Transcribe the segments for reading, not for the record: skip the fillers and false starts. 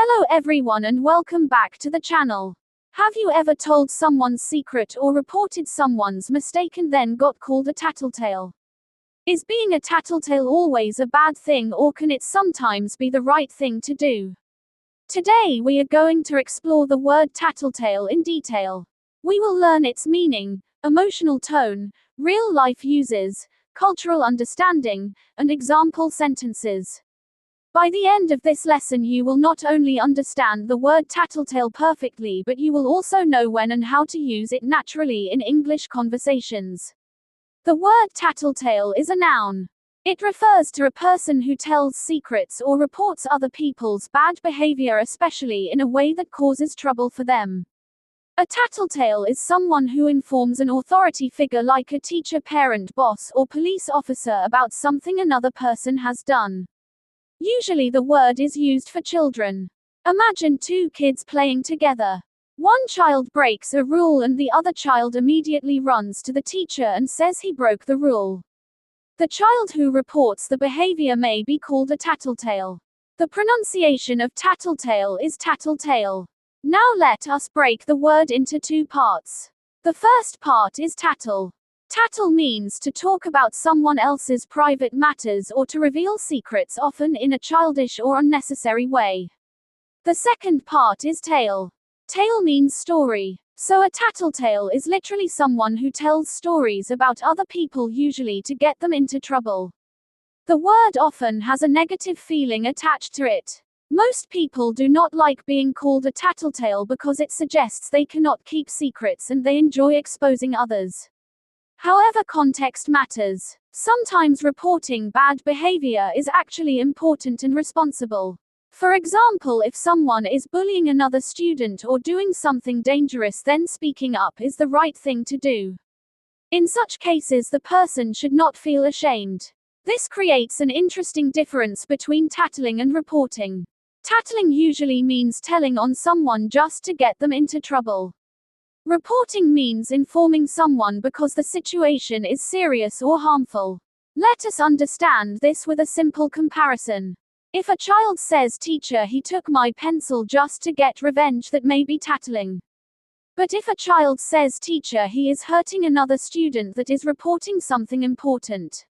Hello everyone and welcome back to the channel. Have you ever told someone's secret or reported someone's mistake and then got called a tattletale? Is being a tattletale always a bad thing, or can it sometimes be the right thing to do? Today we are going to explore the word tattletale in detail. We will learn its meaning, emotional tone, real-life uses, cultural understanding, and example sentences. By the end of this lesson you will not only understand the word tattletale perfectly, but you will also know when and how to use it naturally in English conversations. The word tattletale is a noun. It refers to a person who tells secrets or reports other people's bad behavior, especially in a way that causes trouble for them. A tattletale is someone who informs an authority figure like a teacher, parent, boss, or police officer about something another person has done. Usually the word is used for children. Imagine two kids playing together. One child breaks a rule and the other child immediately runs to the teacher and says he broke the rule. The child who reports the behavior may be called a tattletale. The pronunciation of tattletale is tattletale. Now let us break the word into two parts. The first part is tattle. Tattle means to talk about someone else's private matters or to reveal secrets, often in a childish or unnecessary way. The second part is tale. Tale means story. So a tattletale is literally someone who tells stories about other people, usually to get them into trouble. The word often has a negative feeling attached to it. Most people do not like being called a tattletale because it suggests they cannot keep secrets and they enjoy exposing others. However, context matters. Sometimes reporting bad behavior is actually important and responsible. For example, if someone is bullying another student or doing something dangerous, then speaking up is the right thing to do. In such cases, the person should not feel ashamed. This creates an interesting difference between tattling and reporting. Tattling usually means telling on someone just to get them into trouble. Reporting means informing someone because the situation is serious or harmful. Let us understand this with a simple comparison. If a child says, "Teacher, he took my pencil," just to get revenge, that may be tattling. But if a child says, "Teacher, he is hurting another student," that is reporting something important.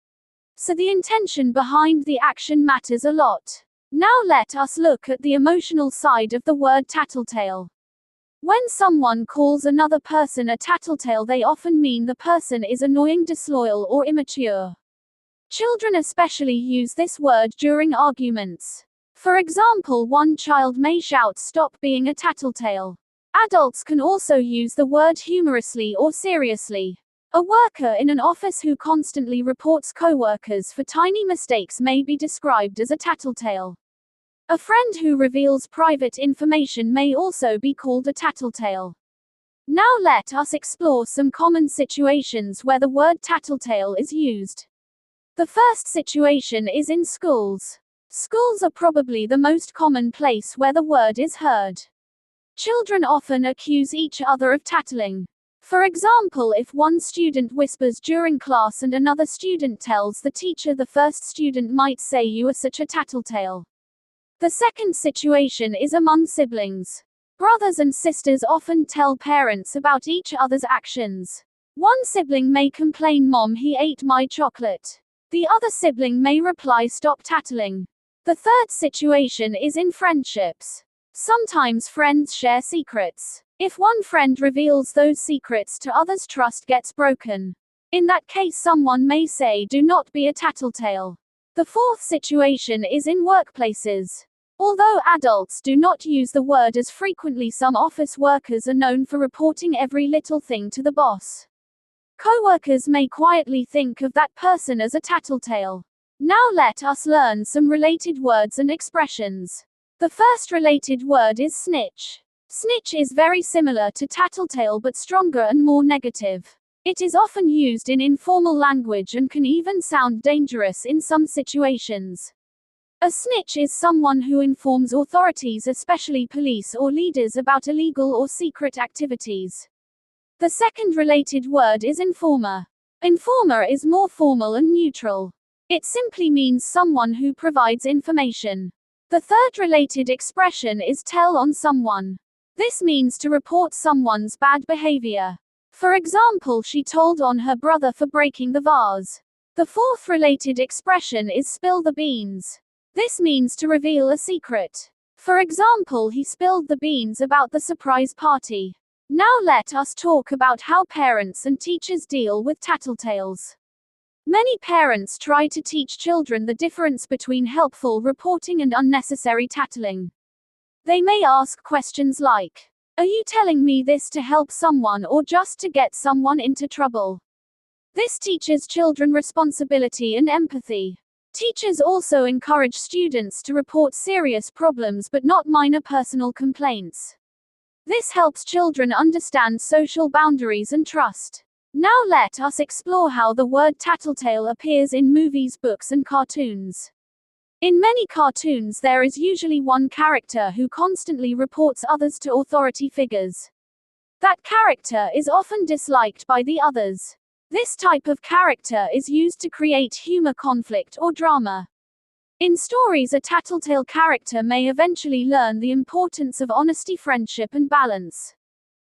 So the intention behind the action matters a lot. Now let us look at the emotional side of the word tattletale. When someone calls another person a tattletale, they often mean the person is annoying, disloyal, or immature. Children especially use this word during arguments. For example, one child may shout, "Stop being a tattletale." Adults can also use the word humorously or seriously. A worker in an office who constantly reports co-workers for tiny mistakes may be described as a tattletale. A friend who reveals private information may also be called a tattletale. Now let us explore some common situations where the word tattletale is used. The first situation is in schools. Schools are probably the most common place where the word is heard. Children often accuse each other of tattling. For example, if one student whispers during class and another student tells the teacher, the first student might say, "You are such a tattletale." The second situation is among siblings. Brothers and sisters often tell parents about each other's actions. One sibling may complain, "Mom, he ate my chocolate." The other sibling may reply, "Stop tattling." The third situation is in friendships. Sometimes friends share secrets. If one friend reveals those secrets to others, trust gets broken. In that case, someone may say, "Do not be a tattletale." The fourth situation is in workplaces. Although adults do not use the word as frequently, some office workers are known for reporting every little thing to the boss. Co-workers may quietly think of that person as a tattletale. Now let us learn some related words and expressions. The first related word is snitch. Snitch is very similar to tattletale but stronger and more negative. It is often used in informal language and can even sound dangerous in some situations. A snitch is someone who informs authorities, especially police or leaders, about illegal or secret activities. The second related word is informer. Informer is more formal and neutral. It simply means someone who provides information. The third related expression is tell on someone. This means to report someone's bad behavior. For example, she told on her brother for breaking the vase. The fourth related expression is spill the beans. This means to reveal a secret. For example, he spilled the beans about the surprise party. Now let us talk about how parents and teachers deal with tattletales. Many parents try to teach children the difference between helpful reporting and unnecessary tattling. They may ask questions like, "Are you telling me this to help someone or just to get someone into trouble?" This teaches children responsibility and empathy. Teachers also encourage students to report serious problems but not minor personal complaints. This helps children understand social boundaries and trust. Now let us explore how the word tattletale appears in movies, books, and cartoons. In many cartoons, there is usually one character who constantly reports others to authority figures. That character is often disliked by the others. This type of character is used to create humor, conflict, or drama. In stories, a tattletale character may eventually learn the importance of honesty, friendship, and balance.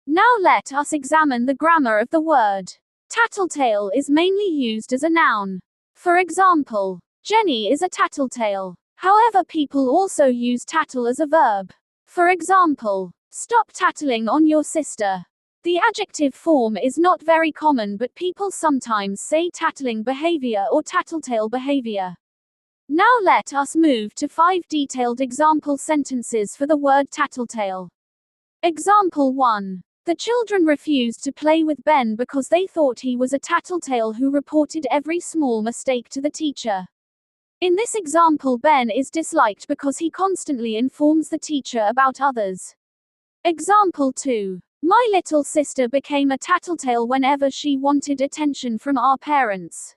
Now let us examine the grammar of the word. Tattletale is mainly used as a noun. For example, Jenny is a tattletale. However, people also use tattle as a verb. For example, stop tattling on your sister. The adjective form is not very common, but people sometimes say tattling behavior or tattletale behavior. Now let us move to 5 detailed example sentences for the word tattletale. Example 1. The children refused to play with Ben because they thought he was a tattletale who reported every small mistake to the teacher. In this example, Ben is disliked because he constantly informs the teacher about others. Example 2. My little sister became a tattletale whenever she wanted attention from our parents.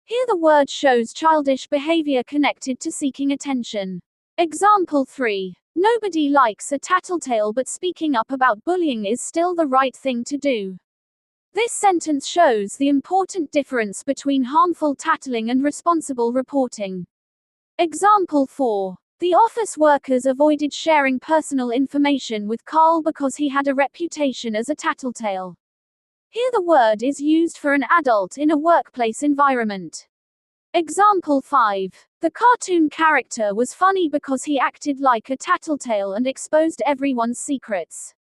Here the word shows childish behavior connected to seeking attention. Example 3. Nobody likes a tattletale, but speaking up about bullying is still the right thing to do. This sentence shows the important difference between harmful tattling and responsible reporting. Example 4. The office workers avoided sharing personal information with Carl because he had a reputation as a tattletale. Here the word is used for an adult in a workplace environment. Example 5. The cartoon character was funny because he acted like a tattletale and exposed everyone's secrets.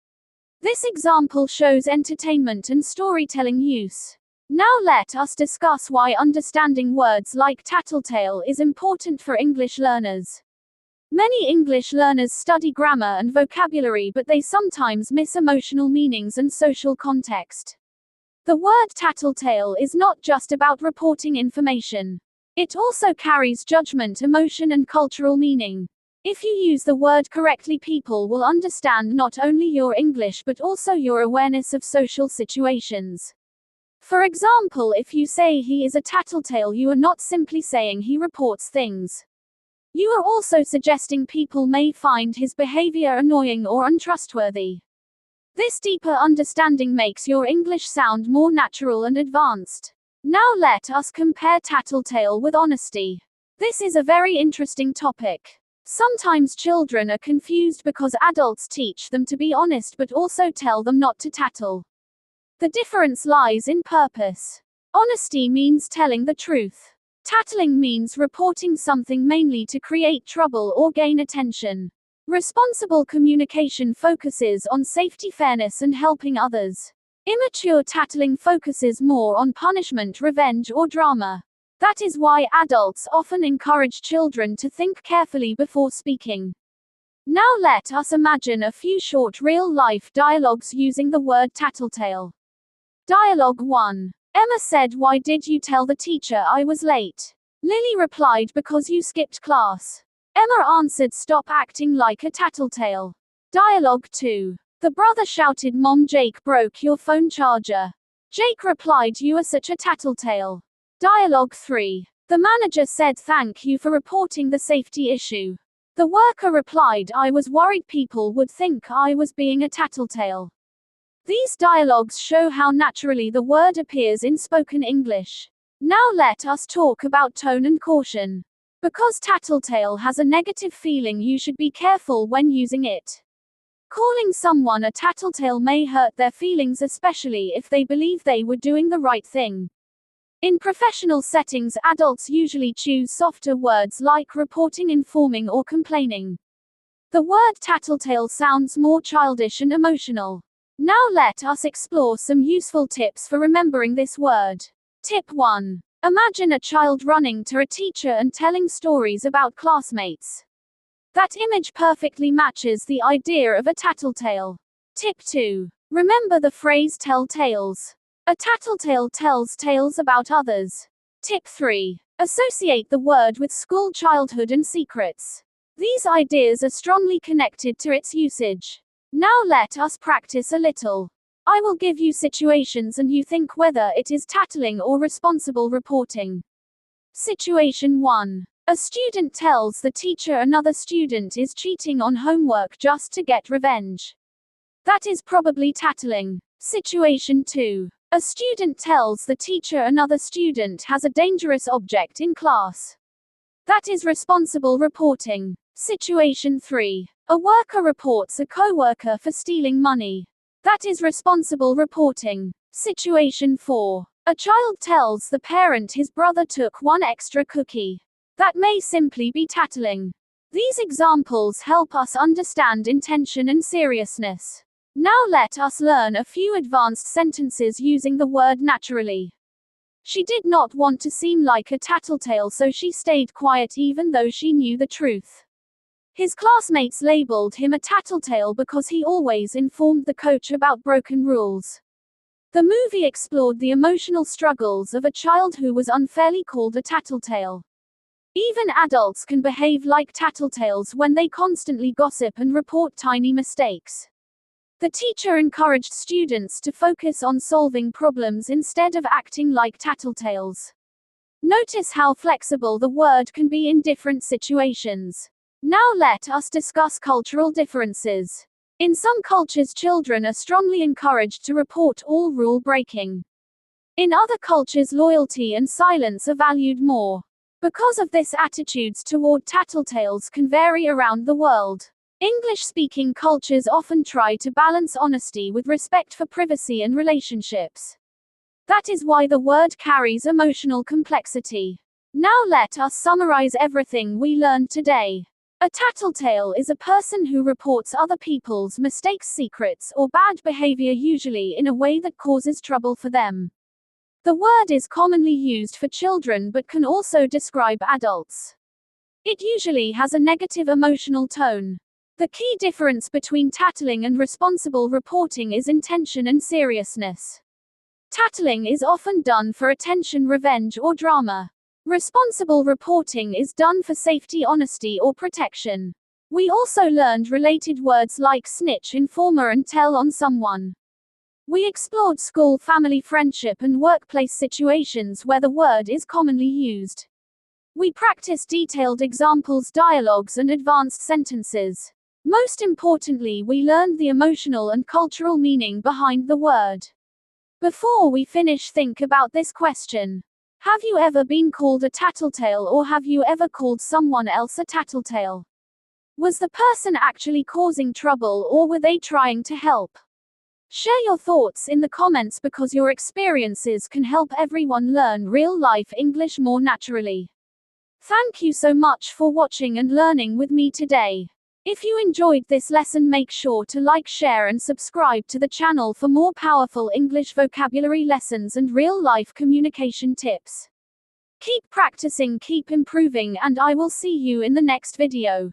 This example shows entertainment and storytelling use. Now let us discuss why understanding words like tattletale is important for English learners. Many English learners study grammar and vocabulary, but they sometimes miss emotional meanings and social context. The word tattletale is not just about reporting information. It also carries judgment, emotion, and cultural meaning. If you use the word correctly, people will understand not only your English but also your awareness of social situations. For example, if you say he is a tattletale, you are not simply saying he reports things. You are also suggesting people may find his behavior annoying or untrustworthy. This deeper understanding makes your English sound more natural and advanced. Now let us compare tattletale with honesty. This is a very interesting topic. Sometimes children are confused because adults teach them to be honest but also tell them not to tattle. The difference lies in purpose. Honesty means telling the truth. Tattling means reporting something mainly to create trouble or gain attention. Responsible communication focuses on safety, fairness, and helping others. Immature tattling focuses more on punishment, revenge, or drama. That is why adults often encourage children to think carefully before speaking. Now let us imagine a few short real-life dialogues using the word tattletale. Dialogue 1. Emma said, "Why did you tell the teacher I was late?" Lily replied, "Because you skipped class." Emma answered, "Stop acting like a tattletale." Dialogue 2. The brother shouted, "Mom, Jake broke your phone charger." Jake replied, "You are such a tattletale." Dialogue 3. The manager said, "Thank you for reporting the safety issue." The worker replied, "I was worried people would think I was being a tattletale." These dialogues show how naturally the word appears in spoken English. Now let us talk about tone and caution. Because tattletale has a negative feeling, you should be careful when using it. Calling someone a tattletale may hurt their feelings, especially if they believe they were doing the right thing. In professional settings, adults usually choose softer words like reporting, informing, or complaining. The word tattletale sounds more childish and emotional. Now let us explore some useful tips for remembering this word. Tip 1. Imagine a child running to a teacher and telling stories about classmates. That image perfectly matches the idea of a tattletale. Tip 2. Remember the phrase tell tales. A tattletale tells tales about others. Tip 3. Associate the word with school, childhood, and secrets. These ideas are strongly connected to its usage. Now let us practice a little. I will give you situations and you think whether it is tattling or responsible reporting. Situation 1. A student tells the teacher another student is cheating on homework just to get revenge. That is probably tattling. Situation 2. A student tells the teacher another student has a dangerous object in class. That is responsible reporting. Situation 3. A worker reports a co-worker for stealing money. That is responsible reporting. Situation 4. A child tells the parent his brother took one extra cookie. That may simply be tattling. These examples help us understand intention and seriousness. Now let us learn a few advanced sentences using the word naturally. She did not want to seem like a tattletale, so she stayed quiet even though she knew the truth. His classmates labeled him a tattletale because he always informed the coach about broken rules. The movie explored the emotional struggles of a child who was unfairly called a tattletale. Even adults can behave like tattletales when they constantly gossip and report tiny mistakes. The teacher encouraged students to focus on solving problems instead of acting like tattletales. Notice how flexible the word can be in different situations. Now let us discuss cultural differences. In some cultures, children are strongly encouraged to report all rule breaking. In other cultures, loyalty and silence are valued more. Because of this, attitudes toward tattletales can vary around the world. English-speaking cultures often try to balance honesty with respect for privacy and relationships. That is why the word carries emotional complexity. Now let us summarize everything we learned today. A tattletale is a person who reports other people's mistakes, secrets, or bad behavior, usually in a way that causes trouble for them. The word is commonly used for children but can also describe adults. It usually has a negative emotional tone. The key difference between tattling and responsible reporting is intention and seriousness. Tattling is often done for attention, revenge, or drama. Responsible reporting is done for safety, honesty, or protection. We also learned related words like snitch, informer, and tell on someone. We explored school, family, friendship, and workplace situations where the word is commonly used. We practiced detailed examples, dialogues, and advanced sentences. Most importantly, we learned the emotional and cultural meaning behind the word. Before we finish, think about this question. Have you ever been called a tattletale, or have you ever called someone else a tattletale? Was the person actually causing trouble, or were they trying to help? Share your thoughts in the comments because your experiences can help everyone learn real-life English more naturally. Thank you so much for watching and learning with me today. If you enjoyed this lesson, make sure to like, share, and subscribe to the channel for more powerful English vocabulary lessons and real-life communication tips. Keep practicing, keep improving, and I will see you in the next video.